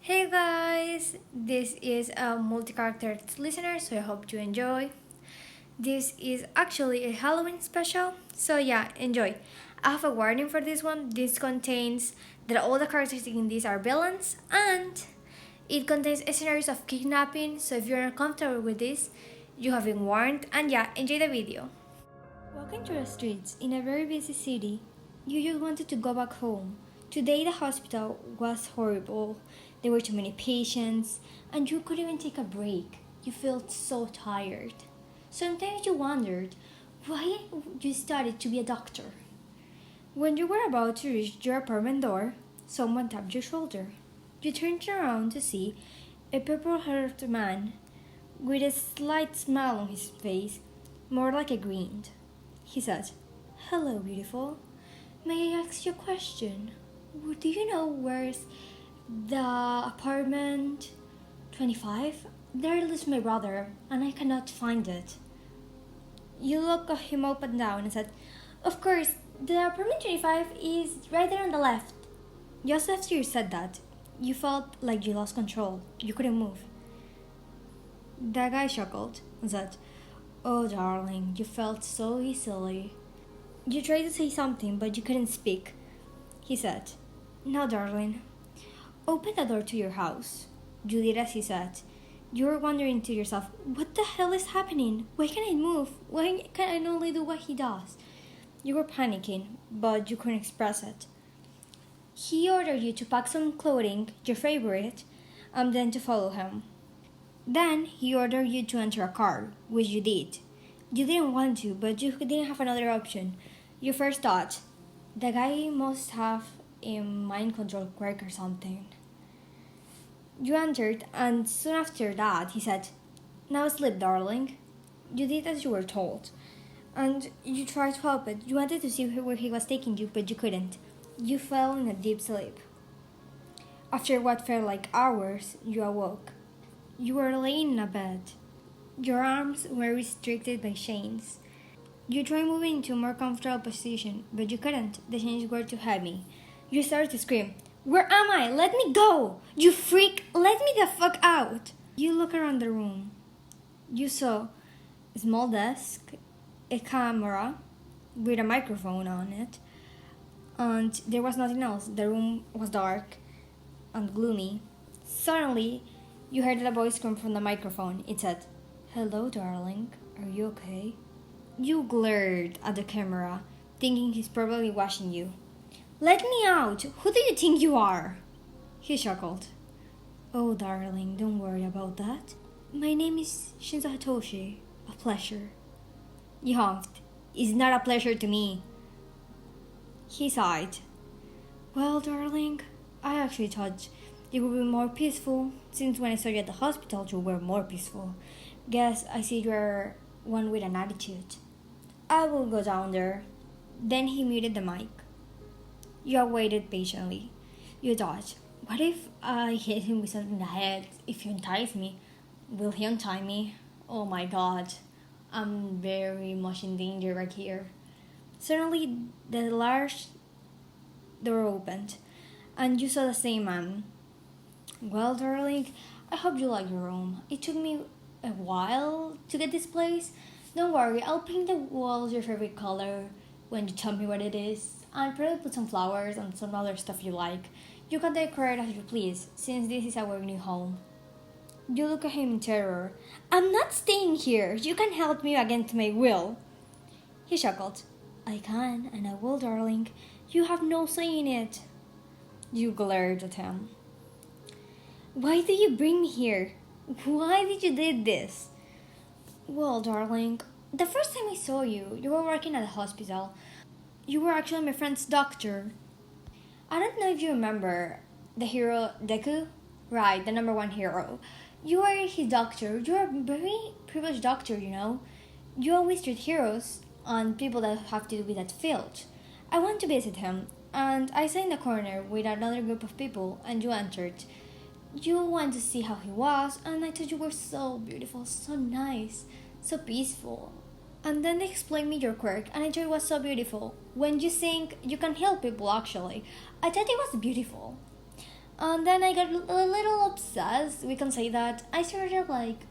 Hey guys, this is a multi-character listener, so I hope you enjoy. This is actually a Halloween special, so yeah, enjoy. I have a warning for this one. This contains that all the characters in this are villains, and it contains scenarios of kidnapping. So if you're uncomfortable with this, you have been warned. And yeah, enjoy the video. Walking through the streets in a very busy city, you just wanted to go back home. Today, the hospital was horrible. There were too many patients, and you couldn't even take a break. You felt so tired. Sometimes you wondered why you started to be a doctor. When you were about to reach your apartment door, someone tapped your shoulder. You turned around to see a purple haired man with a slight smile on his face, more like a grin. He said, "Hello, beautiful. May I ask you a question? Do you know where's the apartment 25? There lives my brother, and I cannot find it." You looked him up and down and said, "Of course, the apartment 25 is right there on the left." Just after you said that, you felt like you lost control. You couldn't move. The guy chuckled and said, "Oh, darling, you felt so easily." You tried to say something, but you couldn't speak. He said, "Now, darling, open the door to your house." You did as he said. You were wondering to yourself, what the hell is happening? Why can't I move? Why can't I only do what he does? You were panicking, but you couldn't express it. He ordered you to pack some clothing, your favorite, and then to follow him. Then he ordered you to enter a car, which you did. You didn't want to, but you didn't have another option. You first thought, the guy must have a mind control quirk or something. You entered, and soon after that, he said, "Now sleep, darling." You did as you were told, and you tried to help it. You wanted to see where he was taking you, but you couldn't. You fell in a deep sleep. After what felt like hours, you awoke. You were laying in a bed. Your arms were restricted by chains. You tried moving into a more comfortable position, but you couldn't. The chains were too heavy. You started to scream, "Where am I? Let me go! You freak! Let me the fuck out!" You look around the room. You saw a small desk, a camera with a microphone on it, and there was nothing else. The room was dark and gloomy. Suddenly, you heard a voice come from the microphone. It said, "Hello, darling. Are you okay?" You glared at the camera, thinking he's probably watching you. "Let me out! Who do you think you are?" He chuckled. "Oh, darling, don't worry about that. My name is Shinzo. A pleasure." You honked. "It's not a pleasure to me." He sighed. "Well, darling, I actually thought it would be more peaceful, since when I saw you at the hospital you were more peaceful. Guess I see you're one with an attitude. I will go down there." Then he muted the mic. You waited patiently. You thought, what if I hit him with something in the head? If he unties me, will he untie me? Oh my god, I'm very much in danger right here. Suddenly, the large door opened, and you saw the same man. "Well, darling, I hope you like your room. It took me a while to get this place. Don't worry, I'll paint the walls your favorite color when you tell me what it is. I'll probably put some flowers and some other stuff you like. You can decorate as you please, since this is our new home." You look at him in terror. "I'm not staying here. You can help me against my will." He chuckled. "I can, and I will, darling. You have no say in it." You glared at him. "Why did you bring me here? Why did you do this?" "Well, darling, the first time I saw you, you were working at the hospital. You were actually my friend's doctor. I don't know if you remember the hero Deku? Right, the number one hero. You are his doctor. You are a very privileged doctor, you know. You always treat heroes and people that have to do with that field. I went to visit him, and I sat in the corner with another group of people, and you entered. You went to see how he was, and I thought you were so beautiful, so nice, so peaceful. And then they explained me your quirk, and I thought it was so beautiful. When you sing, you can help people actually. I thought it was beautiful. And then I got a little obsessed. We can say that I started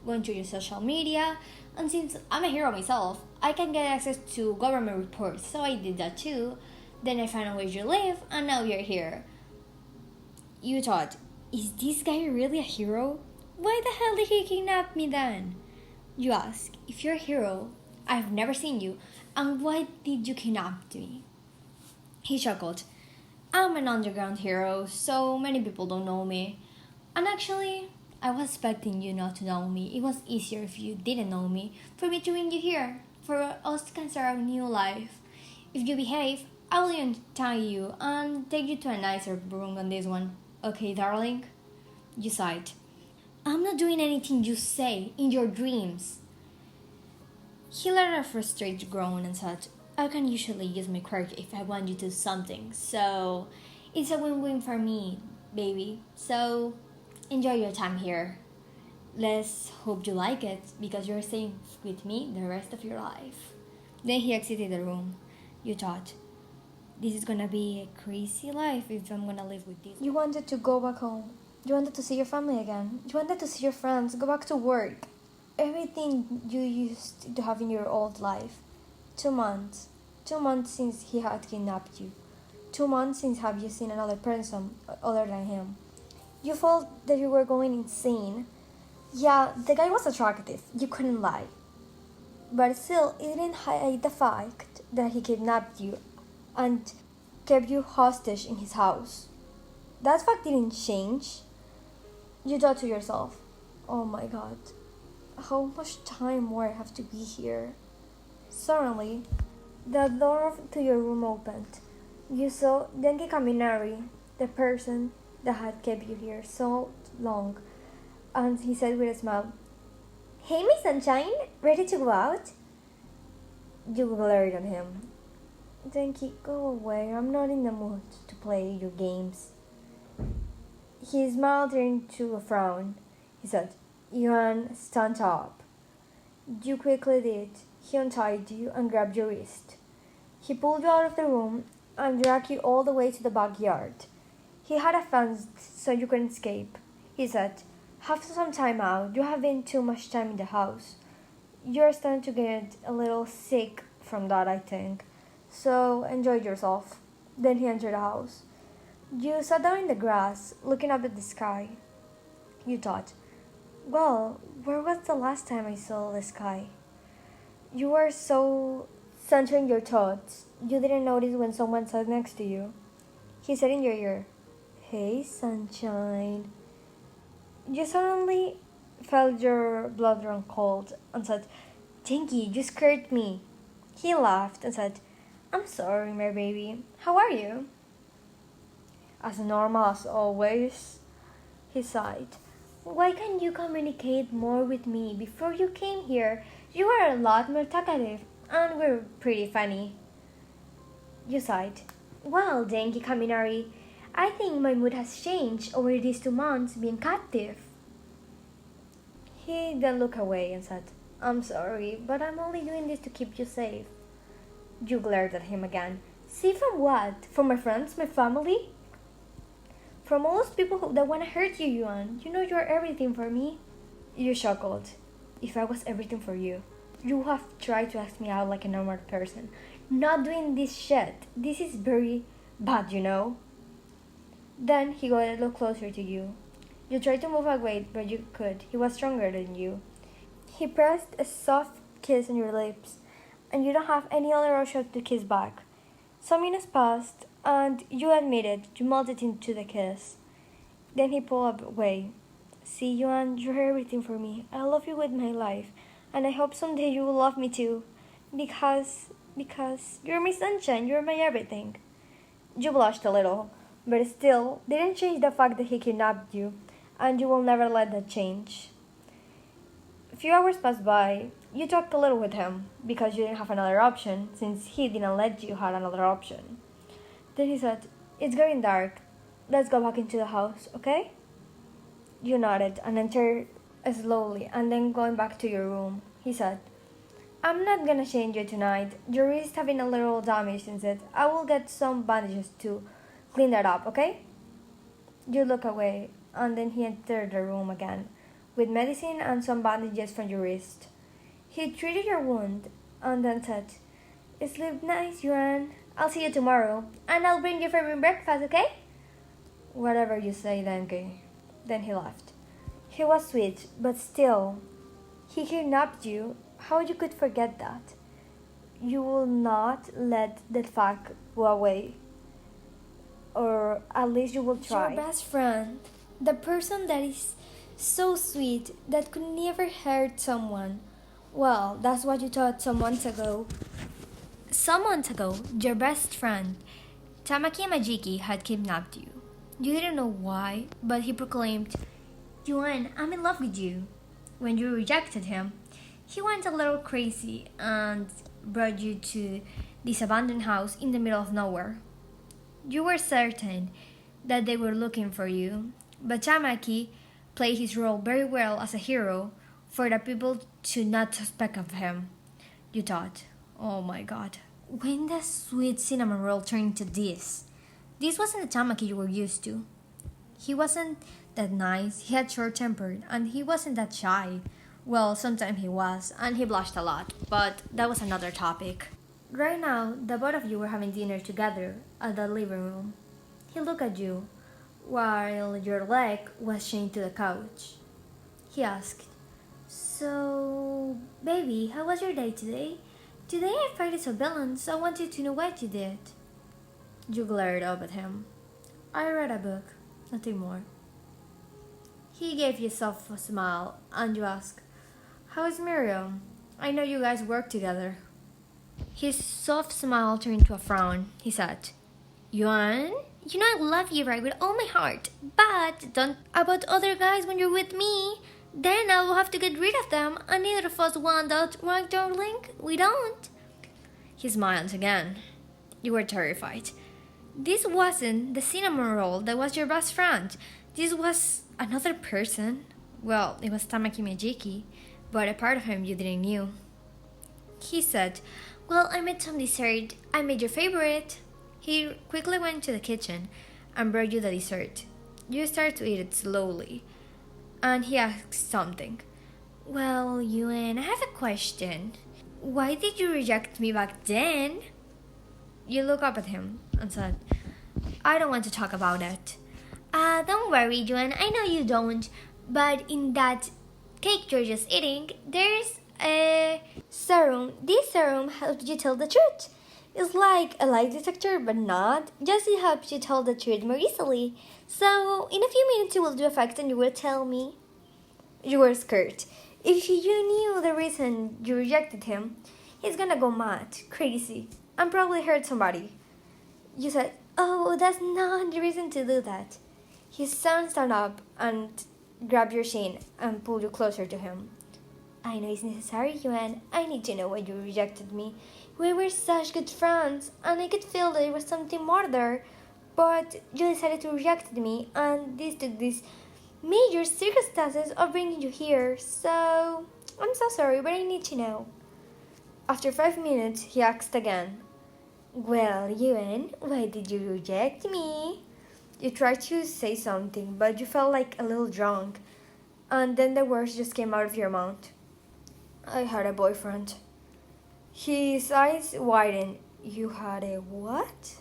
going to your social media, and since I'm a hero myself, I can get access to government reports. So I did that too. Then I found out where you live, and now you're here. You thought, is this guy really a hero? Why the hell did he kidnap me then? You ask, if you're a hero, I've never seen you, and why did you kidnap me? He chuckled. I'm an underground hero, so many people don't know me. And actually, I was expecting you not to know me. It was easier if you didn't know me, for me to bring you here, for us to start a new life. If you behave, I will untie you and take you to a nicer room than this one. Okay, darling? You sighed. I'm not doing anything you say in your dreams. He let out a frustrated groan and said, I can usually use my quirk if I want you to do something, so it's a win-win for me, baby. So enjoy your time here. Let's hope you like it because you're staying with me the rest of your life. Then he exited the room. You thought, this is gonna be a crazy life if I'm gonna live with this. You wanted to go back home. You wanted to see your family again. You wanted to see your friends, go back to work. Everything you used to have in your old life. 2 months. 2 months since he had kidnapped you. 2 months since have you seen another person other than him. You felt that you were going insane. Yeah, the guy was attractive. You couldn't lie. But still, it didn't hide the fact that he kidnapped you and kept you hostage in his house. That fact didn't change. You thought to yourself, oh my god, how much time more I have to be here? Suddenly, the door to your room opened. You saw Denki Tamaki, the person that had kept you here so long, and he said with a smile, Hey, Miss Sunshine, ready to go out? You glared at him. Denki, go away, I'm not in the mood to play your games. His smile turned to a frown. He said, Yuan, stand up. You quickly did. He untied you and grabbed your wrist. He pulled you out of the room and dragged you all the way to the backyard. He had a fence so you couldn't escape. He said, have some time out. You have been too much time in the house. You're starting to get a little sick from that, I think. So enjoy yourself. Then he entered the house. You sat down in the grass, looking up at the sky. You thought, well, where was the last time I saw the sky? You were so centered in your thoughts, you didn't notice when someone sat next to you. He said in your ear, Hey, sunshine. You suddenly felt your blood run cold and said, Dinky, you scared me. He laughed and said, I'm sorry, my baby. How are you? As normal as always. He sighed. Why can't you communicate more with me? Before you came here, you were a lot more talkative and were pretty funny. You sighed. Well, Denki Kaminari, I think my mood has changed over these 2 months being captive. He then looked away and said, I'm sorry, but I'm only doing this to keep you safe. You glared at him again. Safe from what? From my friends, my family? From all those people that want to hurt you, Yuan. You know you're everything for me. You chuckled. If I was everything for you, you have tried to ask me out like a normal person. Not doing this shit. This is very bad, you know? Then he got a little closer to you. You tried to move away, but you could. He was stronger than you. He pressed a soft kiss on your lips, and you don't have any other option to kiss back. Some minutes passed, and you admitted you melted into the kiss. Then he pulled away. See, Yuan, you're everything for me. I love you with my life, and I hope someday you will love me too. Because you're my sunshine, you're my everything. You blushed a little, but still didn't change the fact that he kidnapped you, and you will never let that change. A few hours passed by. You talked a little with him, because you didn't have another option, since he didn't let you have another option. Then he said, It's getting dark. Let's go back into the house, okay? You nodded and entered slowly, and then going back to your room. He said, I'm not gonna change you tonight. Your wrist having a little damage since it. I will get some bandages to clean that up, okay? You look away, and then he entered the room again, with medicine and some bandages from your wrist. He treated your wound, and then said, "Sleep nice, Yuan. I'll see you tomorrow, and I'll bring you favorite breakfast, okay?" "Whatever you say, Denki." Then he left. He was sweet, but still, he kidnapped you. How you could forget that? You will not let that fact go away, or at least you will try. Your best friend, the person that is so sweet that could never hurt someone. Well, that's what you thought some months ago. Some months ago, your best friend, Tamaki Majiki, had kidnapped you. You didn't know why, but he proclaimed, "Yuan, I'm in love with you." When you rejected him, he went a little crazy and brought you to this abandoned house in the middle of nowhere. You were certain that they were looking for you, but Tamaki played his role very well as a hero for the people to not suspect of him. You thought, "Oh my god, when the sweet cinnamon roll turned into this?" This wasn't the Tamaki you were used to. He wasn't that nice, he had short temper, and he wasn't that shy. Well, sometimes he was, and he blushed a lot, but that was another topic. Right now, the both of you were having dinner together at the living room. He looked at you while your leg was chained to the couch. He asked, "So, baby, how was your day today? Today I fighted some villains, so I wanted to know what you did." You glared up at him. "I read a book, nothing more." He gave you a soft smile, and you asked, "How is Miriam? I know you guys work together." His soft smile turned to a frown. He said, "Yuan, you know I love you right with all my heart, but don't about other guys when you're with me. Then I will have to get rid of them, and neither of us want that, right, darling? We don't." He smiled again. You were terrified. This wasn't the cinnamon roll that was your best friend. This was another person. Well, it was Tamaki Majiki, but a part of him you didn't knew. He said, "Well, I made some dessert. I made your favorite." He quickly went to the kitchen and brought you the dessert. You started to eat it slowly, and he asked something. "Well, Yuan, I have a question. Why did you reject me back then?" You looked up at him and said, "I don't want to talk about it." Don't worry, Yuan, I know you don't, but in that cake you're just eating, there's a serum. This serum helps you tell the truth. It's like a lie detector, but not. Just it helps you tell the truth more easily. So, in a few minutes it will do effect and you will tell me. You were scared. If you knew the reason you rejected him, he's gonna go mad, crazy, and probably hurt somebody. You said, "Oh, that's not the reason to do that." His son stood up and grabbed your chin and pulled you closer to him. "I know it's necessary, Yuan. I need to know why you rejected me. We were such good friends, and I could feel there was something more there. But you decided to reject me, and this took these major circumstances of bringing you here. So, I'm so sorry, but I need to know." After 5 minutes, he asked again, "Well, Yuan, why did you reject me?" You tried to say something, but you felt like a little drunk, and then the words just came out of your mouth. "I had a boyfriend." His eyes widened. "You had a what?"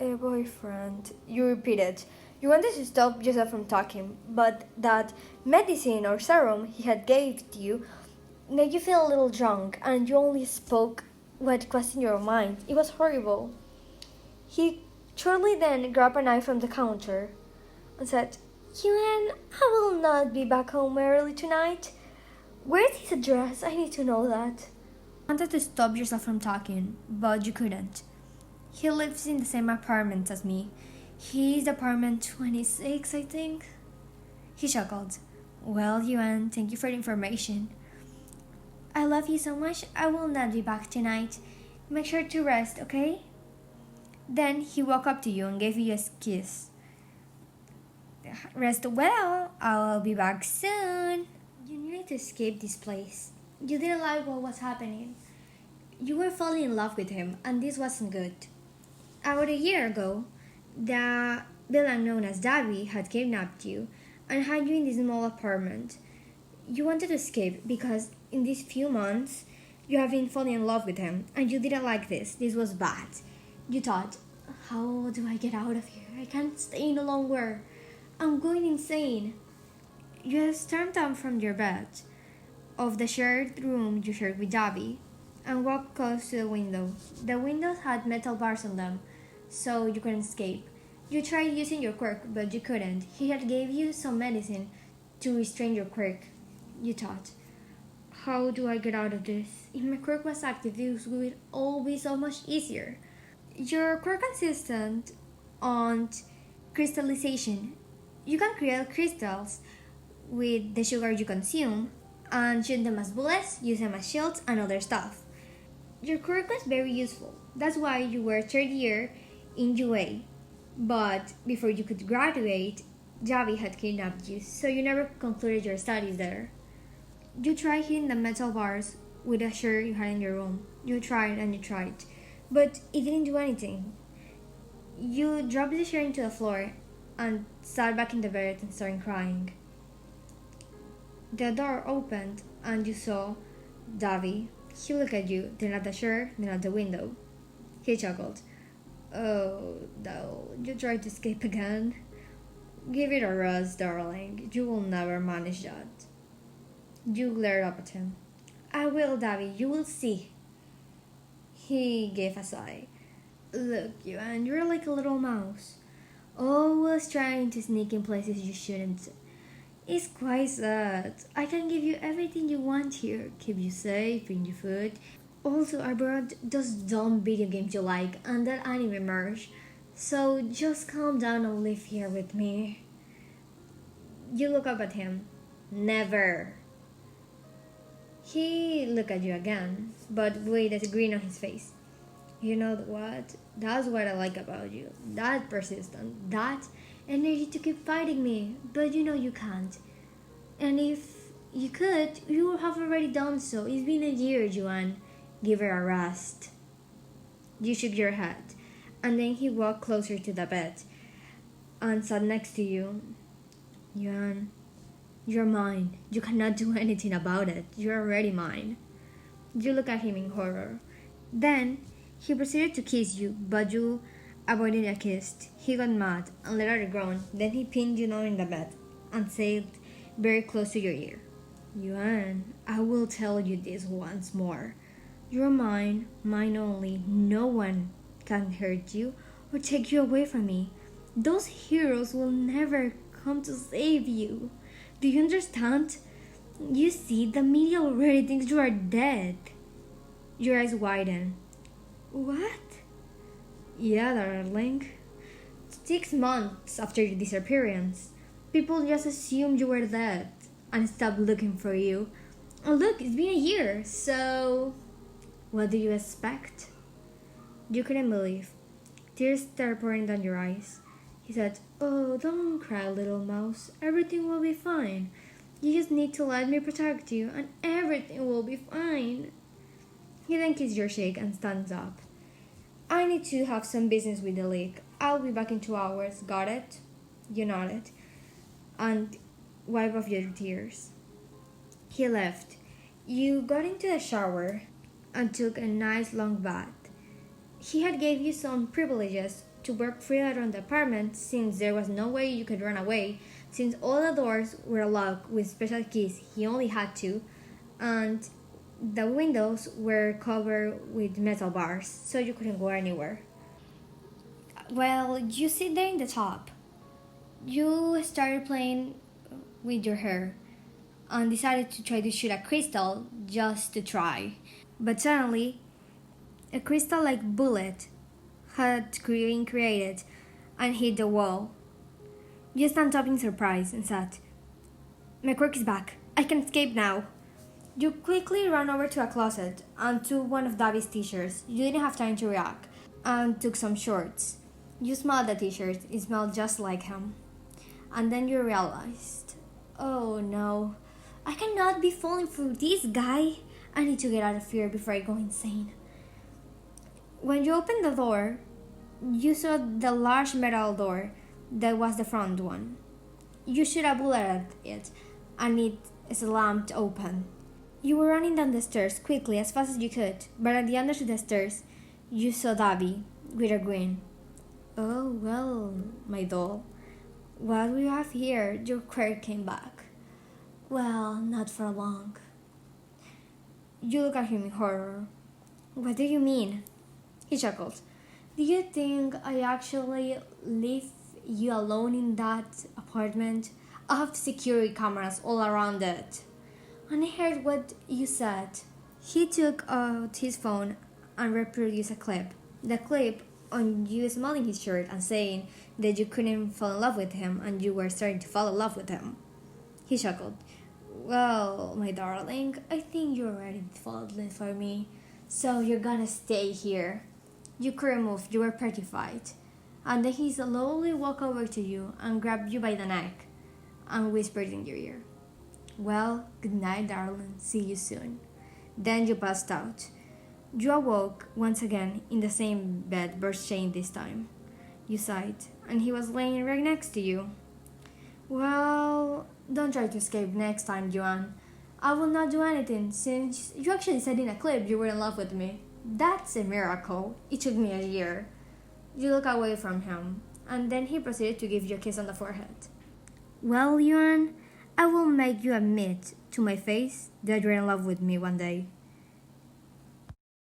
"A boyfriend," you repeated. You wanted to stop yourself from talking, but that medicine or serum he had gave you made you feel a little drunk, and you only spoke what was in your mind. It was horrible. He shortly then grabbed a knife from the counter and said, "Yuan, I will not be back home early tonight. Where's his address? I need to know that." You wanted to stop yourself from talking, but you couldn't. "He lives in the same apartment as me. He's apartment 26, I think." He chuckled. "Well, Yuan, thank you for the information. I love you so much, I will not be back tonight. Make sure to rest, okay?" Then he walked up to you and gave you a kiss. "Rest well, I'll be back soon." You needed to escape this place. You didn't like what was happening. You were falling in love with him, and this wasn't good. About a year ago, the villain known as Dabi had kidnapped you and had you in this small apartment. You wanted to escape because in these few months you have been falling in love with him and you didn't like this. This was bad. You thought, how do I get out of here? I can't stay no longer. I'm going insane. You stormed down from your bed of the shared room you shared with Dabi and walked close to the window. The windows had metal bars on them, so you couldn't escape. You tried using your quirk, but you couldn't. He had gave you some medicine to restrain your quirk. You thought, how do I get out of this? If my quirk was active, this would all be so much easier. Your quirk consistent on crystallization. You can create crystals with the sugar you consume and shoot them as bullets, use them as shields, and other stuff. Your quirk was very useful. That's why you were third year in UA. But before you could graduate, Javi had kidnapped you, so you never concluded your studies there. You tried hitting the metal bars with a shirt you had in your room. You tried and you tried, but it didn't do anything. You dropped the shirt into the floor and sat back in the bed and started crying. The door opened and you saw Davi. He looked at you, then at the shirt, then at the window. He chuckled. Oh, no, you tried to escape again? Give it a rest, darling. You will never manage that. You glared up at him. I will, Davi, you will see. He gave a sigh. Look, Yuan, you're like a little mouse. Always trying to sneak in places you shouldn't. It's quite sad. I can give you everything you want here. Keep you safe, bring you food. Also, I brought those dumb video games you like and that anime merch. So just calm down and live here with me. You look up at him. Never. He looked at you again, but with a grin on his face. You know what? That's what I like about you. That persistence, that energy to keep fighting me. But you know you can't. And if you could, you would have already done so. It's been a year, Juan. Give her a rest. You shook your head, and then he walked closer to the bed and sat next to you. Yuan, you're mine. You cannot do anything about it. You're already mine. You look at him in horror. Then he proceeded to kiss you, but you avoided a kiss. He got mad and let out a groan. Then he pinned you down in the bed and said very close to your ear, Yuan, I will tell you this once more. You're mine, mine only. No one can hurt you or take you away from me. Those heroes will never come to save you. Do you understand? You see, the media already thinks you are dead. Your eyes widen. What? Yeah, darling. 6 months after your disappearance, people just assumed you were dead and stopped looking for you. And look, it's been a year, so what do you expect? You couldn't believe. Tears started pouring down your eyes. He said, oh, don't cry, little mouse. Everything will be fine. You just need to let me protect you, and everything will be fine. He then kissed your cheek and stands up. I need to have some business with the league. I'll be back in 2 hours. Got it? You nodded. And wipe off your tears. He left. You got into the shower and took a nice long bath. He had gave you some privileges to work free around the apartment since there was no way you could run away, since all the doors were locked with special keys. He only had two, and the windows were covered with metal bars, so you couldn't go anywhere. Well, you sit there in the top. You started playing with your hair and decided to try to shoot a crystal just to try. But suddenly, a crystal-like bullet had been created and hit the wall. You stand up in surprise and said, my quirk is back. I can escape now. You quickly ran over to a closet and took one of Davi's t-shirts. You didn't have time to react and took some shorts. You smelled the t-shirt. It smelled just like him. And then you realized, oh no, I cannot be falling for this guy. I need to get out of here before I go insane. When you opened the door, you saw the large metal door That was the front one. You should have looked at it, and it slammed open. You were running down the stairs quickly as fast as you could, but at the end of the stairs, you saw Dabi with a grin. Oh, well, my doll. What do you have here? Your quirk came back. Well, not for long. You look at him in horror. What do you mean? He chuckled. Do you think I actually leave you alone in that apartment? I have security cameras all around it. And I heard what you said. He took out his phone and reproduced a clip. The clip on you smelling his shirt and saying that you couldn't fall in love with him and you were starting to fall in love with him. He chuckled. Well, my darling, I think you're ready to fall in love for me. So you're gonna stay here. You couldn't move, you were petrified. And then he slowly walked over to you and grabbed you by the neck and whispered in your ear. Well, good night, darling. See you soon. Then you passed out. You awoke once again in the same bed, but changed this time. You sighed, and he was laying right next to you. Well, don't try to escape next time, Joanne. I will not do anything, since you actually said in a clip you were in love with me. That's a miracle. It took me a year. You look away from him, and then he proceeded to give you a kiss on the forehead. Well, Yuan, I will make you admit to my face that you're in love with me one day.